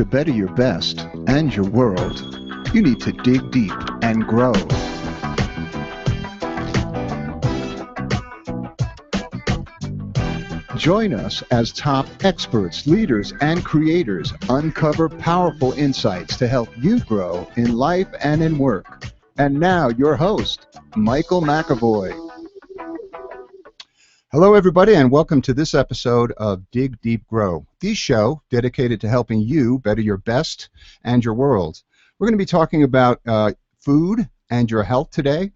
To better your best and your world, you need to dig deep and grow. Join us as top experts, leaders, and creators uncover powerful insights to help you grow in life and in work. And now, your host, Michael McAvoy. Hello, everybody, and welcome to this episode of Dig Deep Grow, the show dedicated to helping you better your best and your world. We're going to be talking about food and your health today,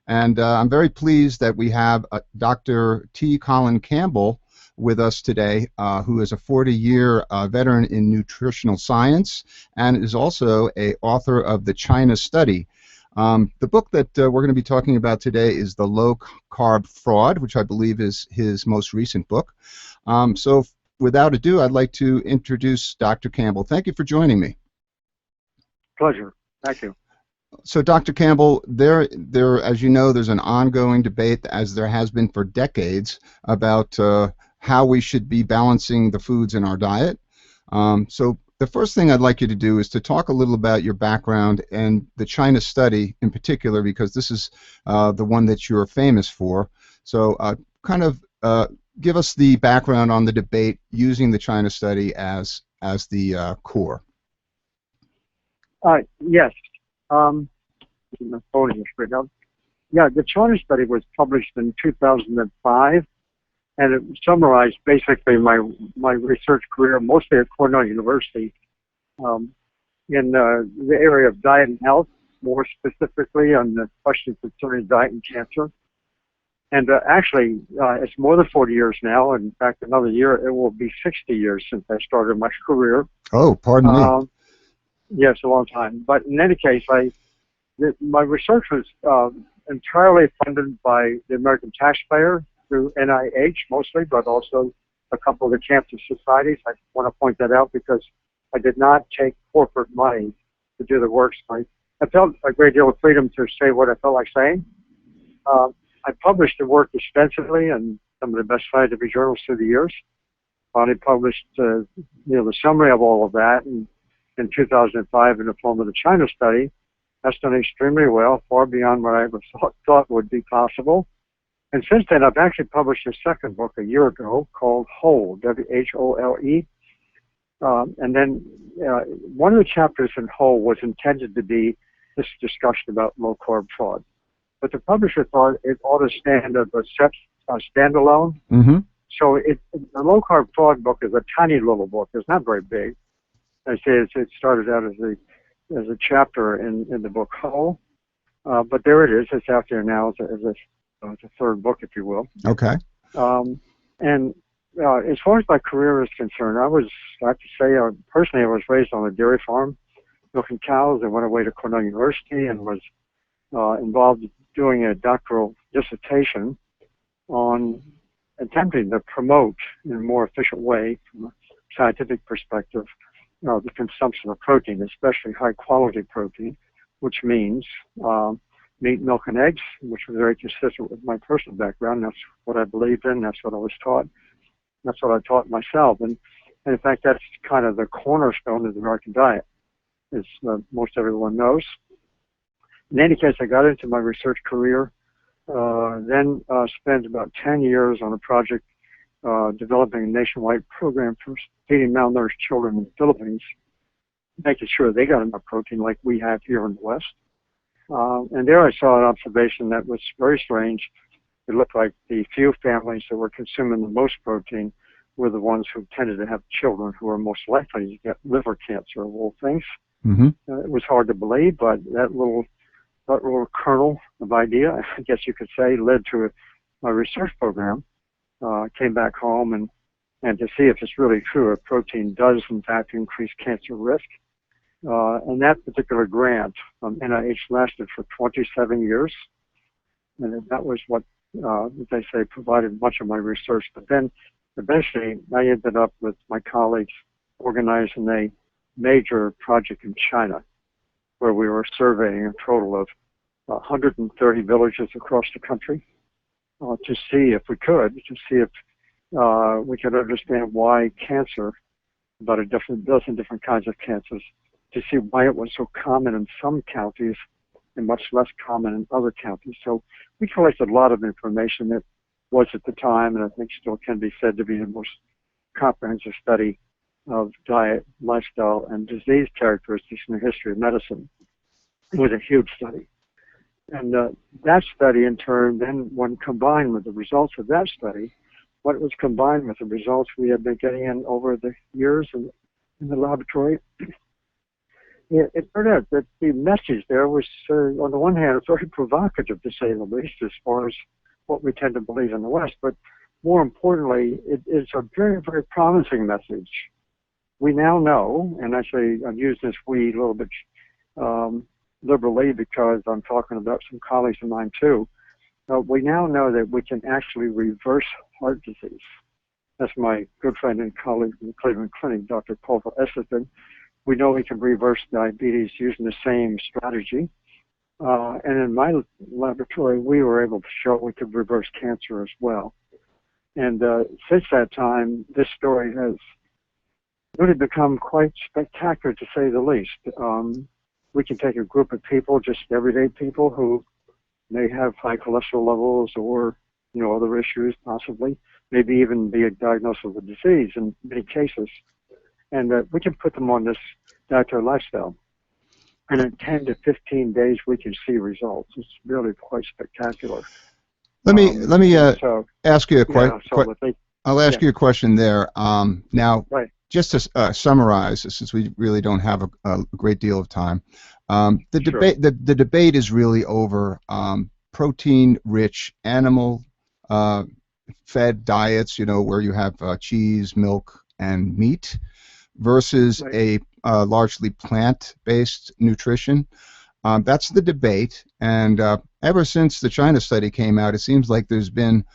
and I'm very pleased that we have Dr. Colin Campbell with us today, who is a 40-year veteran in nutritional science and is also an author of the China Study. The book that we're going to be talking about today is The Low Carb Fraud, which I believe is his most recent book. So without ado, I'd like to introduce Dr. Campbell. Thank you for joining me. Pleasure. Thank you. So, Dr. Campbell, as you know, there's an ongoing debate, as there has been for decades, about how we should be balancing the foods in our diet. So the first thing I'd like you to do is to talk a little about your background and the China Study in particular, because this is the one that you're famous for. So give us the background on the debate using the China Study as the core. Yes. My phone is straight out. Yeah, the China Study was published in 2005, and it summarized basically my research career, mostly at Cornell University, in the area of diet and health, more specifically on the questions concerning diet and cancer. And actually, it's more than 40 years now. In fact, another year, it will be 60 years since I started my career. Oh, pardon me. Yes, a long time. But in any case, my research was entirely funded by the American taxpayer through NIH mostly, but also a couple of the cancer societies. I want to point that out because I did not take corporate money to do the work. So I felt a great deal of freedom to say what I felt like saying. I published the work extensively in some of the best scientific journals through the years. Finally published the summary of all of that in 2005 in the form of the China Study. That's done extremely well, far beyond what I ever thought would be possible. And since then, I've actually published a second book a year ago called Whole, W-H-O-L-E. And then one of the chapters in Whole was intended to be this discussion about low-carb fraud. But the publisher thought it ought to stand as a standalone. Mm-hmm. So the low-carb fraud book is a tiny little book. It's not very big. I say it started out as a chapter in the book Whole. But there it is. It's out there now as a third book, if you will. Okay. And as far as my career is concerned, I have to say, personally, I was raised on a dairy farm, milking cows. I went away to Cornell University and was involved in doing a doctoral dissertation on attempting to promote in a more efficient way, from a scientific perspective, the consumption of protein, especially high-quality protein, which means meat, milk, and eggs, which was very consistent with my personal background. That's what I believed in. That's what I was taught. That's what I taught myself. And in fact, that's kind of the cornerstone of the American diet, as most everyone knows. In any case, I got into my research career, then spent about 10 years on a project developing a nationwide program for feeding malnourished children in the Philippines, making sure they got enough protein like we have here in the West. And there I saw an observation that was very strange. It looked like the few families that were consuming the most protein were the ones who tended to have children who were most likely to get liver cancer of all things. Mm-hmm. It was hard to believe, but that little kernel of idea, I guess you could say, led to a research program. Came back home and to see if it's really true, a protein does in fact increase cancer risk. And that particular grant from NIH lasted for 27 years. And that was what they say provided much of my research. But then eventually I ended up with my colleagues organizing a major project in China where we were surveying a total of 130 villages across the country to see if we could understand why cancer about a dozen different kinds of cancers to see why it was so common in some counties and much less common in other counties. So we collected a lot of information that was at the time, and I think still can be said to be the most comprehensive study of diet, lifestyle, and disease characteristics in the history of medicine. It was a huge study. And that study, in turn, then when combined with the results of that study, what was combined with the results we had been getting in over the years in the laboratory, it turned out that the message there was, on the one hand, very provocative, to say the least, as far as what we tend to believe in the West. But more importantly, it is a very, very promising message. We now know, and actually I'm using this "we" a little bit liberally because I'm talking about some colleagues of mine too. We now know that we can actually reverse heart disease. That's my good friend and colleague in the Cleveland Clinic, Dr. Colin. We know we can reverse diabetes using the same strategy. And in my laboratory, we were able to show we could reverse cancer as well. And since that time, this story has really become quite spectacular, to say the least. We can take a group of people, just everyday people who may have high cholesterol levels or, other issues possibly, maybe even be diagnosed with a disease in many cases. And we can put them on this dietary lifestyle. And in 10 to 15 days, we can see results. It's really quite spectacular. Let me ask you a question. I'll ask you a question there. Now, right. Just to summarize, since we really don't have a great deal of time, the debate is really over protein-rich animal-fed diets, where you have cheese, milk, and meat, versus a largely plant-based nutrition. That's the debate, and ever since the China study came out, it seems like there's been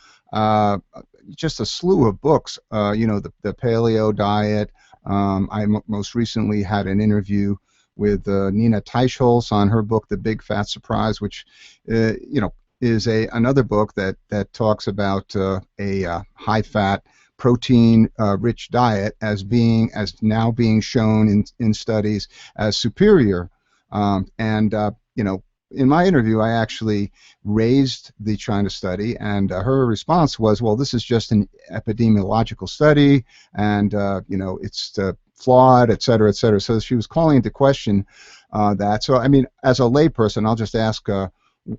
just a slew of books. The paleo diet. I most recently had an interview with Nina Teicholz on her book, The Big Fat Surprise, which is another book that talks about a high-fat, protein-rich diet as now being shown in studies as superior. In my interview, I actually raised the China study, and her response was, well, this is just an epidemiological study, and it's flawed, et cetera, et cetera. So she was calling into question that. So, I mean, as a layperson, I'll just ask,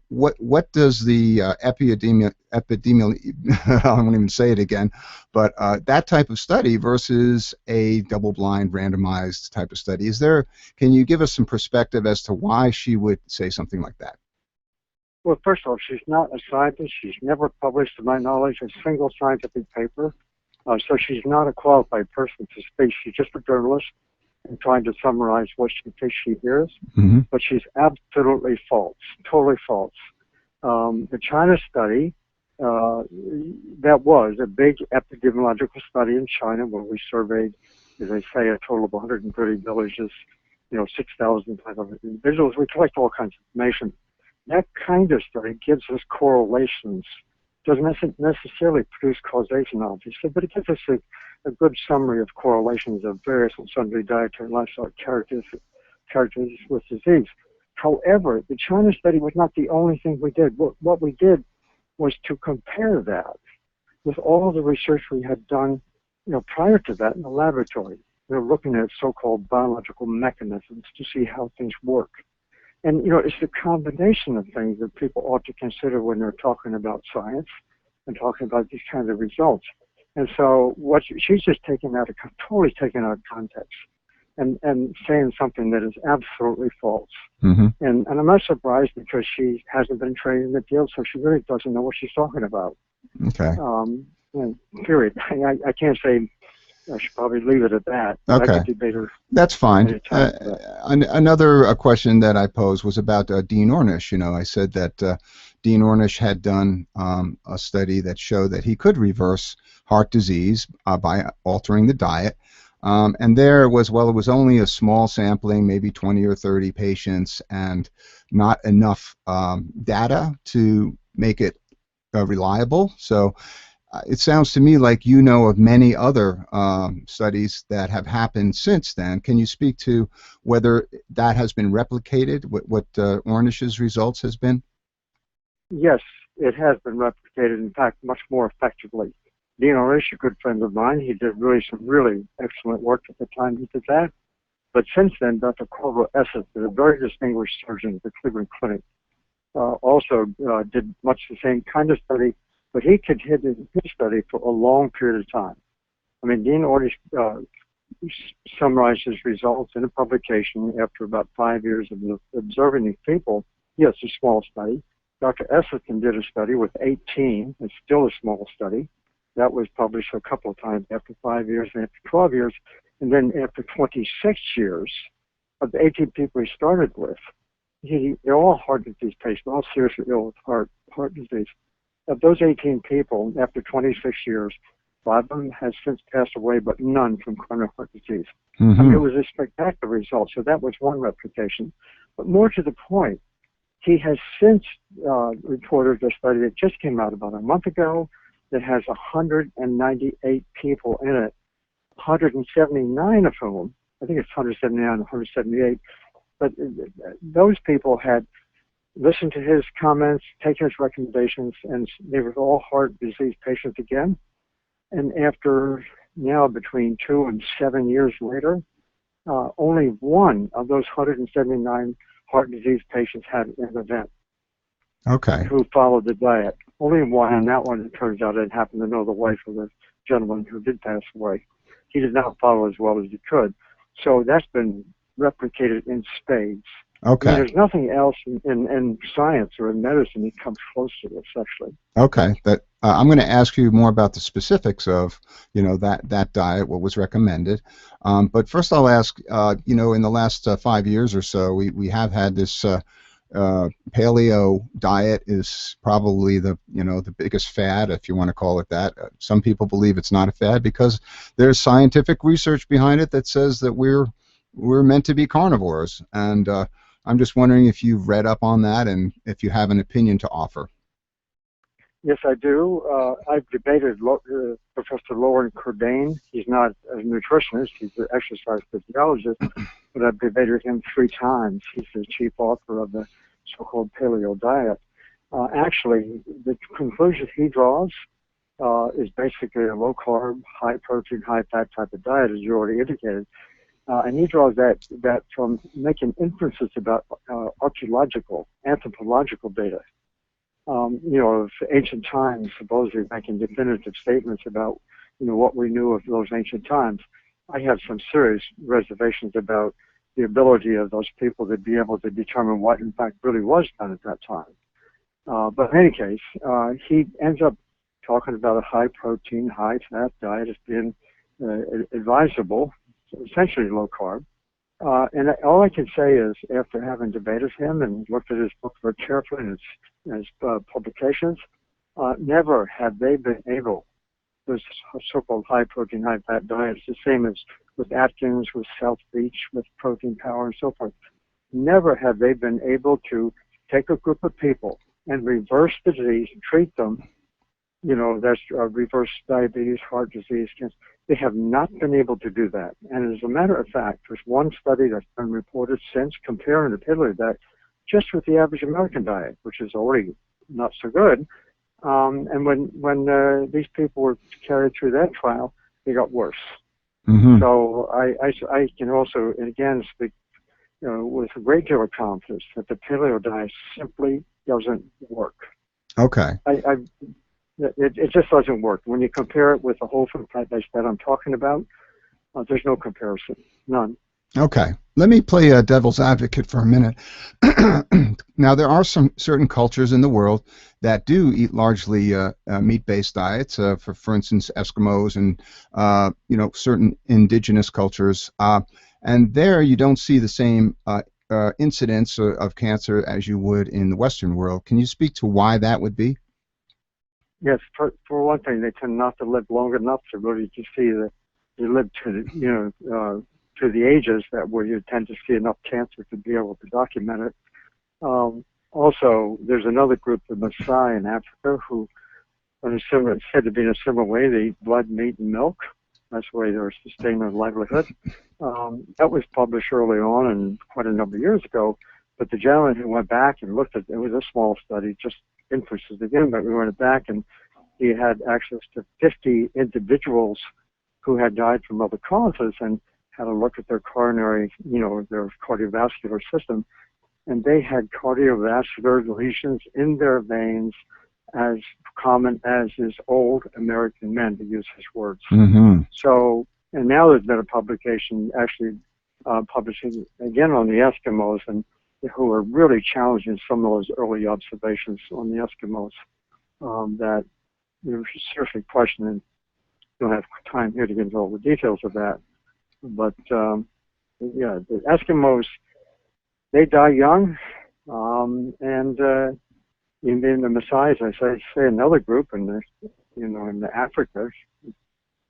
what does the epidemiology, I won't even say it again, but that type of study versus a double-blind, randomized type of study, can you give us some perspective as to why she would say something like that? Well, first of all, she's not a scientist. She's never published, to my knowledge, a single scientific paper. So she's not a qualified person to speak. She's just a journalist and trying to summarize what she thinks she hears. Mm-hmm. But she's absolutely false, totally false. The China study, that was a big epidemiological study in China where we surveyed, as I say, a total of 130 villages, 6,500 individuals. We collect all kinds of information. That kind of study gives us correlations. Doesn't necessarily produce causation, obviously, but it gives us a good summary of correlations of various and sundry dietary and lifestyle characteristics with disease. However, the China study was not the only thing we did. What we did was to compare that with all the research we had done, prior to that in the laboratory. We were looking at so-called biological mechanisms to see how things work. And, it's the combination of things that people ought to consider when they're talking about science and talking about these kinds of results. And so she's just totally taken out of context and saying something that is absolutely false. Mm-hmm. And I'm not surprised because she hasn't been trained in the field, so she really doesn't know what she's talking about. Okay. Period. I can't say. I should probably leave it at that. Okay. That's fine. Another question that I posed was about Dean Ornish. I said that Dean Ornish had done a study that showed that he could reverse heart disease by altering the diet. And it was only a small sampling, maybe 20 or 30 patients, and not enough data to make it reliable. So it sounds to me like you know of many other studies that have happened since then. Can you speak to whether that has been replicated, what Ornish's results has been? Yes, it has been replicated, in fact, much more effectively. Dean Ornish, a good friend of mine, he did some really excellent work at the time he did that. But since then, Dr. Carl Esses, a very distinguished surgeon at the Cleveland Clinic, also did much the same kind of study, but he continued his study for a long period of time. I mean, Dean Ornish summarized his results in a publication after about 5 years of observing these people. Yes, a small study. Dr. Esselstyn did a study with 18. It's still a small study. That was published a couple of times after 5 years and after 12 years. And then after 26 years of the 18 people he started with, they're all heart disease patients, all seriously ill with heart disease. Of those 18 people, after 26 years, 5 of them has since passed away, but none from coronary heart disease. Mm-hmm. I mean, it was a spectacular result. So that was one replication. But more to the point, he has since reported a study that just came out about a month ago that has 198 people in it, 179 of whom, I think it's 179, 178, but those people had listened to his comments, taken his recommendations, and they were all heart disease patients again. And after now between 2 and 7 years later, only one of those 179 heart disease patients had an event. Okay. Who followed the diet. Only one, and that one, it turns out, I happened to know the wife of the gentleman who did pass away. He did not follow as well as he could. So that's been replicated in spades. Okay. I mean, there's nothing else in science or in medicine that comes close to this, actually. Okay. But I'm going to ask you more about the specifics of, that diet, what was recommended. But first I'll ask, in the last 5 years or so, we have had this paleo diet is probably the biggest fad, if you want to call it that. Some people believe it's not a fad because there's scientific research behind it that says that we're meant to be carnivores, and I'm just wondering if you've read up on that and if you have an opinion to offer. Yes, I do. I've debated Professor Lauren Cordain. He's not a nutritionist; he's an exercise physiologist, but I've debated him 3 times. He's the chief author of the so-called paleo diet. Actually, the conclusion he draws is basically a low-carb, high-protein, high-fat type of diet, as you already indicated. And he draws that from making inferences about archaeological, anthropological data. Of ancient times, supposedly making definitive statements about, what we knew of those ancient times. I have some serious reservations about the ability of those people to be able to determine what, in fact, really was done at that time. But in any case, he ends up talking about a high-protein, high-fat diet as being advisable, essentially low-carb. And all I can say is, after having debated him and looked at his book very carefully and his publications, never have they been able, those so-called high-protein, high-fat diets, the same as with Atkins, with South Beach, with Protein Power, and so forth. Never have they been able to take a group of people and reverse the disease, treat them, that's reverse diabetes, heart disease, cancer. They have not been able to do that. And as a matter of fact, there's one study that's been reported since comparing the paleo diet just with the average American diet, which is already not so good. And when these people were carried through that trial, they got worse. Mm-hmm. So I can also, again, speak with a great deal of confidence that the paleo diet simply doesn't work. Okay. It just doesn't work. When you compare it with the whole food plant-based that I'm talking about, there's no comparison, none. Okay. Let me play devil's advocate for a minute. Now, there are some certain cultures in the world that do eat largely meat-based diets. For instance, Eskimos and certain indigenous cultures, and there you don't see the same incidence of cancer as you would in the Western world. Can you speak to why that would be? Yes, for one thing, they tend not to live long enough to really to see that they live to the ages that where you tend to see enough cancer to be able to document it. Also, there's another group, the Maasai in Africa, who it's said to be in a similar way. They eat blood, meat, and milk. That's the way they're sustaining their livelihood. That was published early on and quite a number of years ago. But the gentleman who went back and looked at it was a small study, just inferences again, but we went back and he had access to 50 individuals who had died from other causes and had a look at their coronary, their cardiovascular system. And they had cardiovascular lesions in their veins as common as is old American men, to use his words. Mm-hmm. So, and now there's been a publication actually publishing again on the Eskimos, and who are really challenging some of those early observations on the Eskimos that we're seriously questioning. Don't have time here to get into all the details of that, but yeah, the Eskimos, they die young, and in the Maasai, as I say, another group, and in the Africa,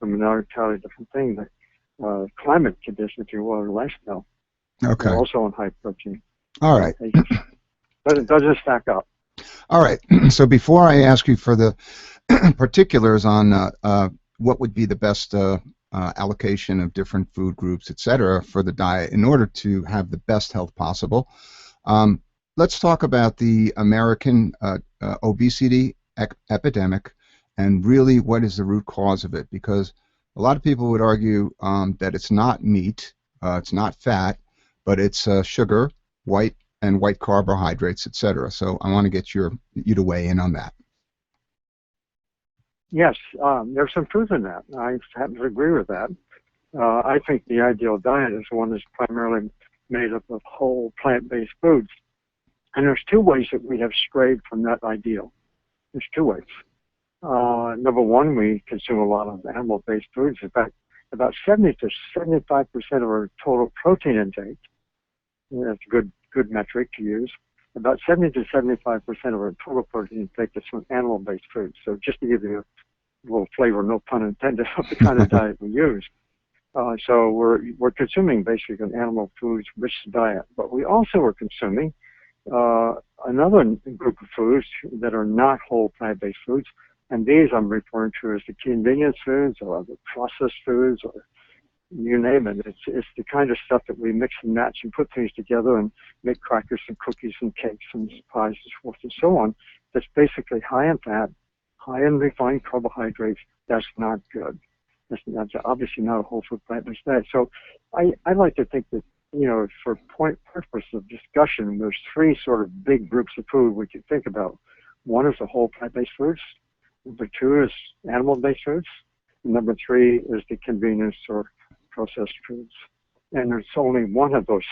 from an entirely different thing, the climate conditions, if you will, or lifestyle. Okay. They're also on high protein. All right. But it doesn't stack up. All right. So before I ask you for the particulars on what would be the best allocation of different food groups, et cetera, for the diet in order to have the best health possible, let's talk about the American obesity epidemic and really what is the root cause of it, because a lot of people would argue that it's not meat, it's not fat, but it's sugar, white carbohydrates, etc. So I want to get you to weigh in on that. Yes, there's some truth in that. I happen to agree with that. I think the ideal diet is one that's primarily made up of whole plant-based foods. And there's two ways that we have strayed from that ideal. There's two ways. Number one, we consume a lot of animal-based foods. In fact, about 70 to 75% of our total protein intake, that's a good metric to use, about 70 to 75% of our total protein intake is from animal-based foods. So just to give you a little flavor, no pun intended, of the kind of diet we use. So we're consuming basically an animal foods rich diet, but we also are consuming another group of foods that are not whole plant-based foods, and these I'm referring to as the convenience foods or the processed foods, or you name it. It's the kind of stuff that we mix and match and put things together and make crackers and cookies and cakes and pies and so forth and so on. That's basically high in fat, high in refined carbohydrates. That's not good. That's obviously not a whole food plant-based diet. So I like to think that, for purpose of discussion, there's three sort of big groups of food we could think about. One is the whole plant-based foods. Number two is animal-based foods. And number three is the convenience or processed foods. And there's only one of those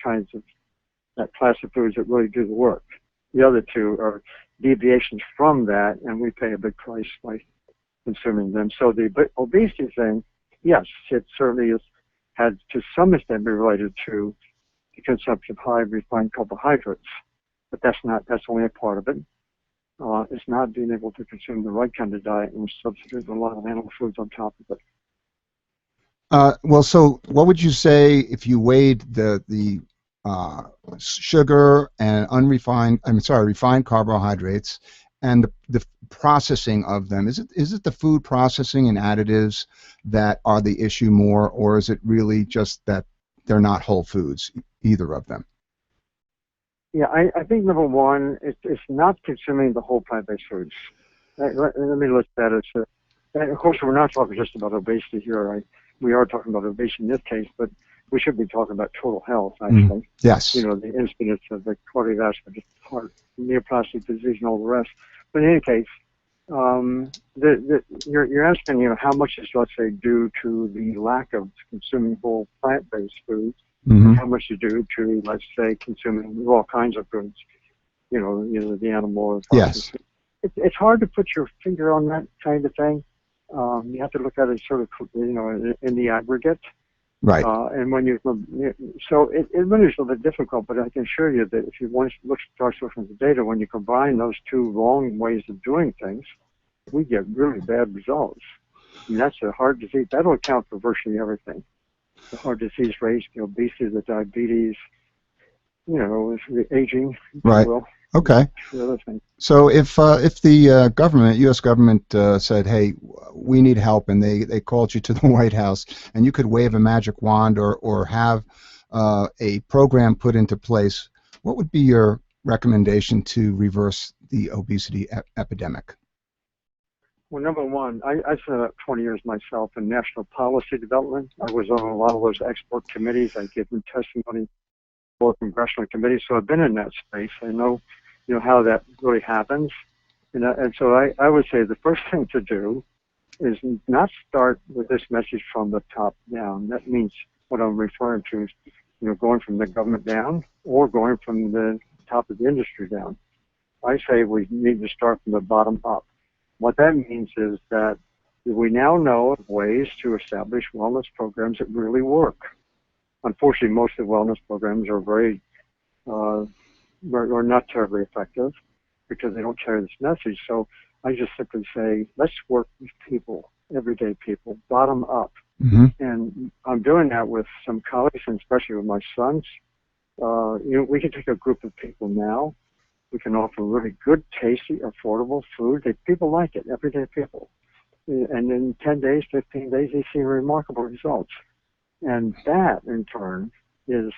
kinds of that class of foods that really do the work. The other two are deviations from that, and we pay a big price by consuming them. So the obesity thing, yes, it certainly had to some extent be related to the consumption of high refined carbohydrates, but that's only a part of it. It's not being able to consume the right kind of diet and substitute a lot of animal foods on top of it. Well, so what would you say if you weighed the sugar and refined carbohydrates and the processing of them? Is it the food processing and additives that are the issue more, or is it really just that they're not whole foods, either of them? Yeah, I think number one, it's not consuming the whole plant-based foods. Let me look at that as, and of course, we're not talking just about obesity here. We are talking about obesity in this case, but we should be talking about total health, actually. Yes. The incidence of the cardiovascular heart, neoplastic disease, and all the rest. But in any case, you're asking, how much is, let's say, due to the lack of consuming whole plant-based foods, and how much is due to, let's say, consuming all kinds of foods, either the animal or the yes. It's hard to put your finger on that kind of thing. You have to look at it sort of, in the aggregate. Right. And when so it really is a little bit difficult, but I can assure you that if you want to start looking at the data, when you combine those two wrong ways of doing things, we get really bad results. And that's a heart disease. That'll account for virtually everything. The heart disease rates, the obesity, the diabetes, the aging, if right. you will. Okay. The other thing. So if the government, U.S. government, said, "Hey, we need help," and they called you to the White House, and you could wave a magic wand or have a program put into place, what would be your recommendation to reverse the obesity epidemic? Well, number one, I spent about 20 years myself in national policy development. I was on a lot of those expert committees. I gave them testimony for congressional committees, so I've been in that space. I know, how that really happens. And so I would say the first thing to do is not start with this message from the top down. That means what I'm referring to is, going from the government down or going from the top of the industry down. I say we need to start from the bottom up. What that means is that we now know of ways to establish wellness programs that really work. Unfortunately, most of the wellness programs are are not terribly effective because they don't carry this message. So I just simply say, let's work with people, everyday people, bottom up. Mm-hmm. And I'm doing that with some colleagues, and especially with my sons. We can take a group of people now. We can offer really good, tasty, affordable food that people like it, everyday people. And in 10 days, 15 days, they see remarkable results. And that, in turn, is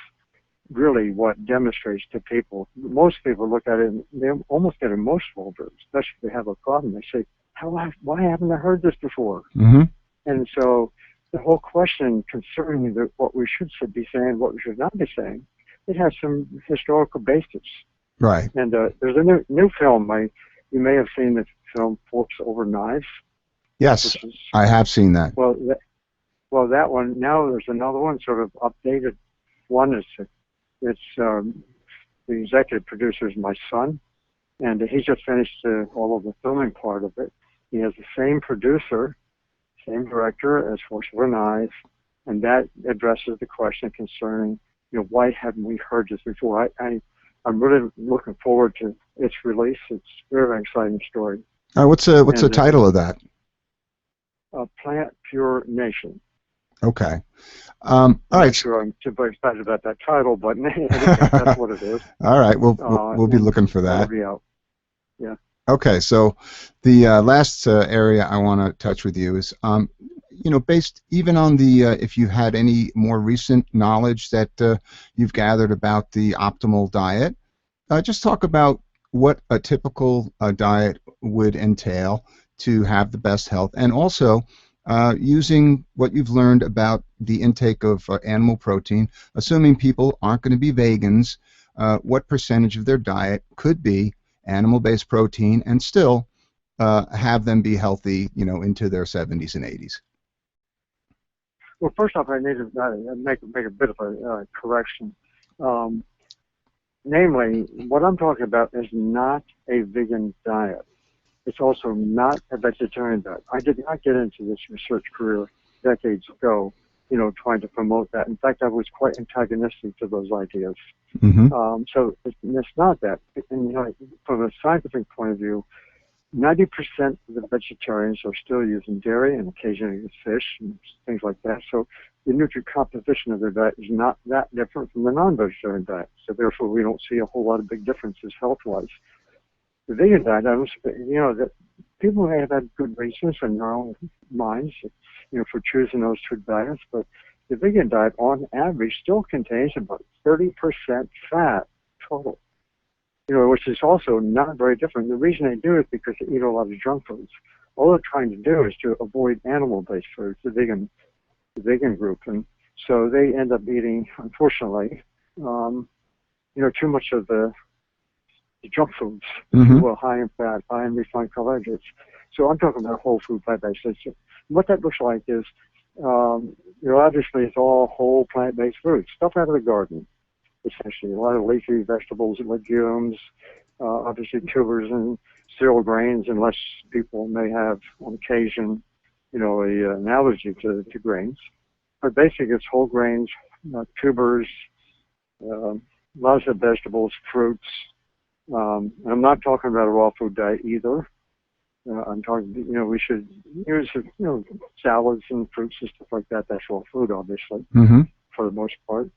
really what demonstrates to people. Most people look at it and they almost get emotional over it, especially if they have a problem. They say, why haven't I heard this before? Mm-hmm. And so the whole question concerning what we should be saying, what we should not be saying, it has some historical basis. Right. And there's a new film. You may have seen the film Forks Over Knives. Yes, I have seen that. Well, that one. Now there's another one, sort of updated one. It's the executive producer is my son, and he just finished all of the filming part of it. He has the same producer, same director as Forks Over Knives, and that addresses the question concerning, why haven't we heard this before? I'm really looking forward to its release. It's a very exciting story. What's the title of that? Plant Pure Nation. Okay. All right. I'm not sure I'm too excited about that title, but that's what it is. All right. We'll be looking for that. It'll be out. Yeah. Okay. So the last area I want to touch with you is, based even on the if you had any more recent knowledge that you've gathered about the optimal diet, just talk about what a typical diet would entail to have the best health, and also using what you've learned about the intake of animal protein, assuming people aren't going to be vegans, what percentage of their diet could be animal-based protein and still have them be healthy, into their 70s and 80s. Well, first off, I need to make a bit of a correction. Namely, what I'm talking about is not a vegan diet. It's also not a vegetarian diet. I did not get into this research career decades ago, trying to promote that. In fact, I was quite antagonistic to those ideas. Mm-hmm. So it's not that. And, from a scientific point of view, 90% of the vegetarians are still using dairy and occasionally fish and things like that. So the nutrient composition of their diet is not that different from the non-vegetarian diet. So therefore, we don't see a whole lot of big differences health-wise. The vegan diet, that people may have had good reasons in their own minds, for choosing those two diets, but the vegan diet, on average, still contains about 30% fat total, which is also not very different. The reason they do it is because they eat a lot of junk foods. All they're trying to do is to avoid animal-based foods, the vegan group, and so they end up eating, unfortunately, too much of the junk foods, Mm-hmm. high in fat, high in refined carbohydrates. So I'm talking about whole food plant-based. What that looks like is, obviously it's all whole plant-based food, stuff out of the garden, essentially. A lot of leafy vegetables and legumes, obviously tubers and cereal grains, unless people may have, on occasion, an allergy to grains. But basically it's whole grains, tubers, lots of vegetables, fruits. I'm not talking about a raw food diet either. I'm talking, we should use, salads and fruits and stuff like that. That's raw food, obviously, Mm-hmm. for the most part.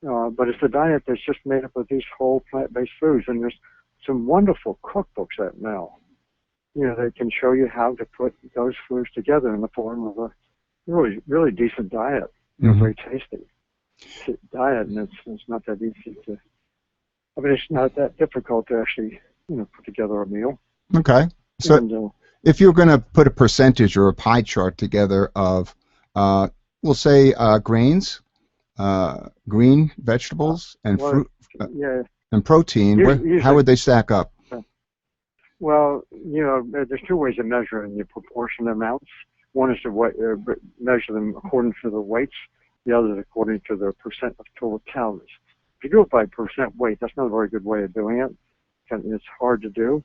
But it's a diet that's just made up of these whole plant-based foods. And there's some wonderful cookbooks out now. They can show you how to put those foods together in the form of a really, really decent diet. Very tasty diet, and it's not that easy to. I mean, it's not that difficult to actually, put together a meal. Okay. So, and, if you're going to put a percentage or a pie chart together of, we'll say, grains, green vegetables, and fruit, and protein, how would they stack up? Well, there's two ways of measuring the proportion amounts. One is to measure them according to the weights. The other is according to the percent of total calories. If you do it by percent weight, that's not a very good way of doing it. It's hard to do.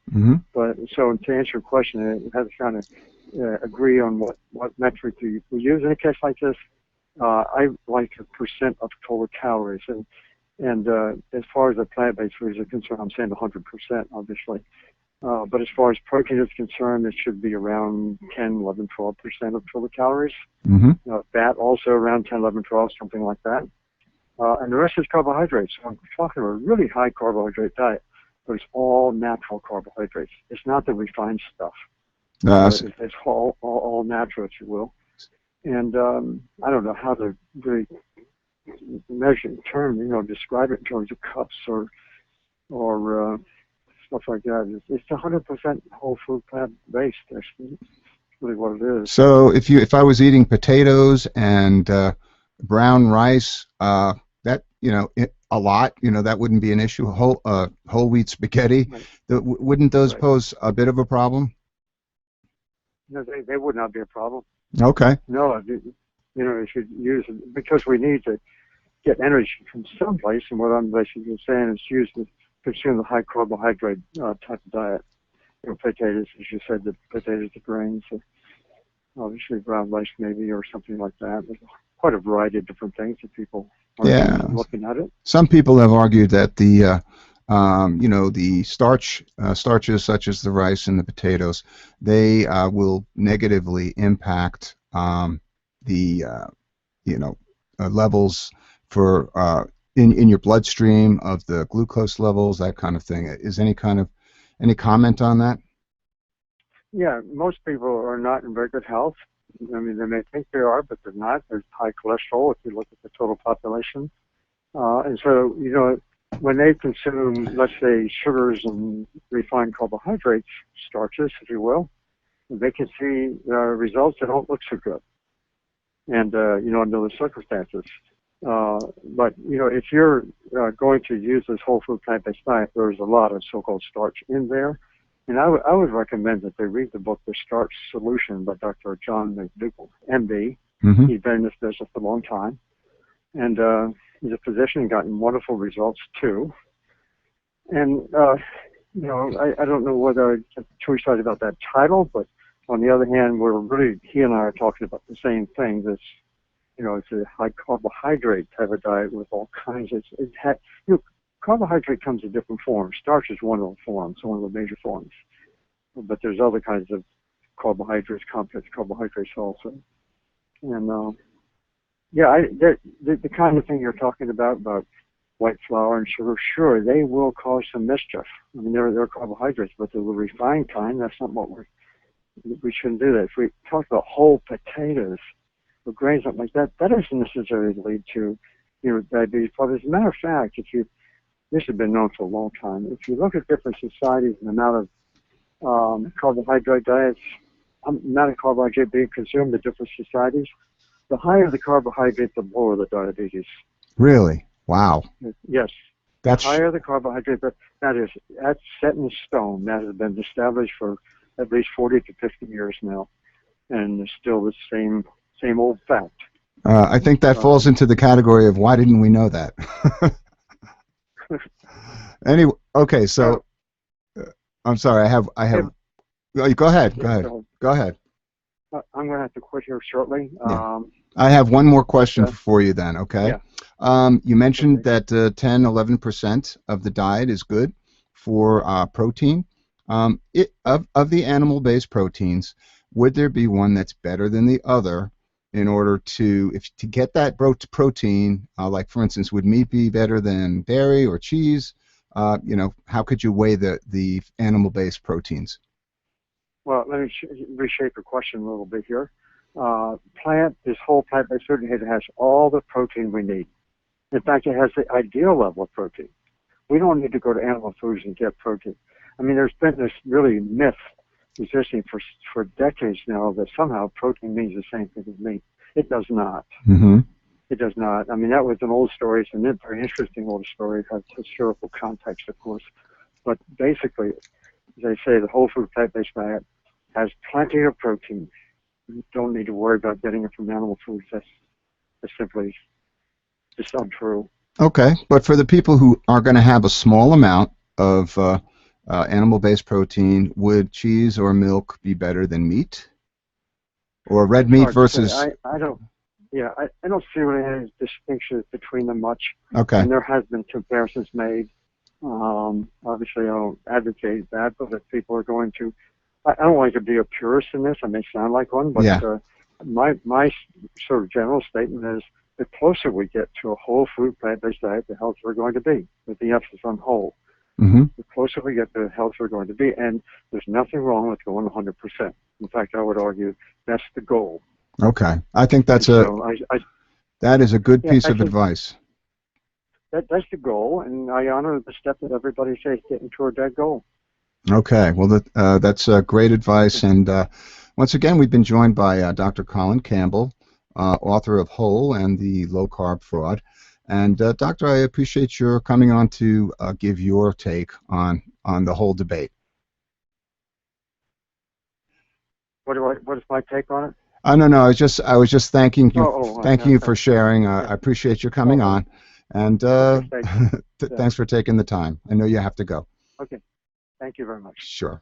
But so to answer your question, it has to kind of agree on what metric we use in a case like this. I like a percent of total calories, and as far as the plant-based foods are concerned, I'm saying 100%, obviously. But as far as protein is concerned, it should be around 10, 11, 12% of total calories. Fat also around 10, 11, 12, something like that. And the rest is carbohydrates. So I'm talking about a really high carbohydrate diet, but it's all natural carbohydrates. It's not the refined stuff. It's all natural, if you will. And I don't know how to really measure in terms, describe it in terms of cups or stuff like that. It's 100% whole food plant based. That's really what it is. So if I was eating potatoes and brown rice, that a lot, that wouldn't be an issue. Whole wheat spaghetti, wouldn't those pose a bit of a problem? No, they would not be a problem. Okay. No, you should use it because we need to get energy from someplace, and what I'm basically saying is consume the high carbohydrate type of diet. Potatoes, as you said, the potatoes, the grains, obviously brown rice maybe or something like that. There's quite a variety of different things that people are looking at it. Some people have argued that the the starches such as the rice and the potatoes, they will negatively impact the levels for in your bloodstream of the glucose levels, that kind of thing. Is any comment on that? Yeah, most people are not in very good health. I mean, they may think they are, but they're not. There's high cholesterol if you look at the total population. And so, when they consume, let's say, sugars and refined carbohydrates, starches, if you will, they can see results that don't look so good. And, under the circumstances. But, if you're going to use this whole food plant-based diet, there's a lot of so-called starch in there. And I would recommend that they read the book, The Starch Solution by Dr. John McDougall, MD. He's been in this business for a long time. And he's a physician and gotten wonderful results, too. And, I don't know whether I get too excited about that title, but on the other hand, he and I are talking about the same thing. This, it's a high carbohydrate type of diet with all kinds of, carbohydrate comes in different forms. Starch is one of the forms, one of the major forms. But there's other kinds of carbohydrates, complex carbohydrates also. And, the kind of thing you're talking about white flour and sugar, sure, they will cause some mischief. I mean, they're carbohydrates, but the refined kind, that's not what we shouldn't do that. If we talk about whole potatoes or grains, something like that, that doesn't necessarily lead to, diabetes. But as a matter of fact, this has been known for a long time. If you look at different societies and the amount of carbohydrate diets, amount of carbohydrate being consumed in different societies, the higher the carbohydrate, the lower the diabetes. Really? Wow. Yes. The higher the carbohydrate, but that's set in stone. That has been established for at least 40 to 50 years now, and it's still the same old fact. I think that falls into the category of why didn't we know that? Anyway, okay, so I'm sorry. I have. Go ahead. Go ahead. I'm going to have to quit here shortly. Yeah. I have one more question for you then, okay? Yeah. You mentioned that 10-11% of the diet is good for protein. Of the animal-based proteins, would there be one that's better than the other in order to get that protein, like for instance, would meat be better than dairy or cheese? how could you weigh the animal-based proteins? Well, let me reshape your question a little bit here. This whole plant-based food, it has all the protein we need. In fact, it has the ideal level of protein. We don't need to go to animal foods and get protein. I mean, there's been this really myth existing for decades now that somehow protein means the same thing as meat. It does not. Mm-hmm. It does not. I mean, that was an old story. It's a very interesting old story. It has historical context, of course. But basically, as I say, the whole food plant-based diet has plenty of protein. You don't need to worry about getting it from animal foods. That's simply just untrue. Okay, but for the people who are going to have a small amount of animal-based protein, would cheese or milk be better than meat? Or red meat versus... I don't... Yeah, I don't see any distinctions between them much. Okay. And there has been comparisons made. Obviously, I don't advocate that, but if people are going to... I don't like to be a purist in this. I may sound like one, but yeah. My sort of general statement is the closer we get to a whole food plant-based diet, the healthier we're going to be, with the emphasis on whole. Mm-hmm. The closer we get to the healthier we're going to be, and there's nothing wrong with going 100%. In fact, I would argue that's the goal. Okay, I think that's that is a good piece of advice. That's the goal, and I honor the step that everybody says getting toward that goal. Okay, well, that's great advice, and once again, we've been joined by Dr. Colin Campbell, author of Whole and the Low Carb Fraud. And Doctor, I appreciate your coming on to give your take on the whole debate. What is my take on it? No, I was just thanking you, thanking you okay. for sharing. I appreciate your coming on, and thanks for taking the time. I know you have to go. Okay, thank you very much. Sure.